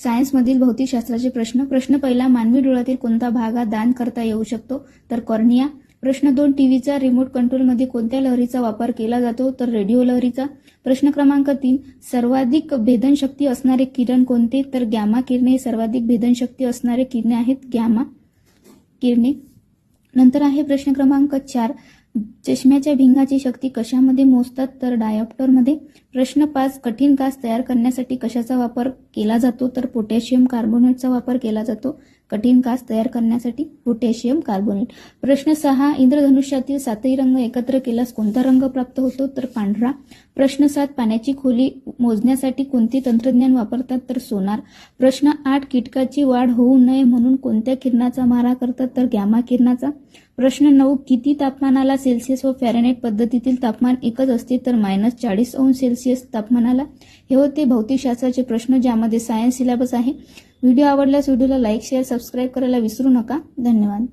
सायन्समधील भौतिकशास्त्राचे प्रश्न. प्रश्न पहिला, मानवी डोळ्यातील कोणता भाग हा दान करता येऊ शकतो? तर कॉर्निया. प्रश्न 2, टीव्हीचा रिमोट कंट्रोलमध्ये कोणत्या लहरीचा वापर केला जातो? तर रेडिओ लहरीचा. प्रश्न क्रमांक 3, सर्वाधिक भेदनशक्ती असणारे किरण कोणते? तर गॅमा किरणे. सर्वाधिक भेदनशक्ती असणारे किरणे आहेत गॅमा किरणे. नंतर आहे प्रश्न क्रमांक 4, चष्म्याच्या भिंगाची शक्ती कशामध्ये मोजतात? तर डायोप्टरमध्ये. प्रश्न 5, कठीण काच तयार करण्यासाठी कशाचा वापर केला जातो? तर पोटॅशियम कार्बोनेटचा वापर केला जातो कठीण काच तयार करण्यासाठी, पोटॅशियम कार्बोनेट. प्रश्न 6, इंद्रधनुष्यातील 7ही रंग एकत्र केल्यास कोणता रंग प्राप्त होतो? तर पांढरा. प्रश्न 7, पाण्याची खोली मोजण्यासाठी कोणते तंत्रज्ञान वापरतात? तर सोनार. प्रश्न 8, कीटकाची वाढ होऊ नये म्हणून कोणत्या किरणाचा मारा करतात? तर गॅमा किरणाचा. प्रश्न 9, किती तापमानाला सेल्सिअस व फॅरेनहाइट पद्धतीतील तापमान एकच असते? तर -40° तापमानाला. हे होते भौतिकशास्त्राचे प्रश्न ज्यामध्ये सायन्स सिलेबस आहे. व्हिडिओ आवडल्यास व्हिडिओला लाईक, शेअर, सबस्क्राईब करायला विसरू नका. धन्यवाद.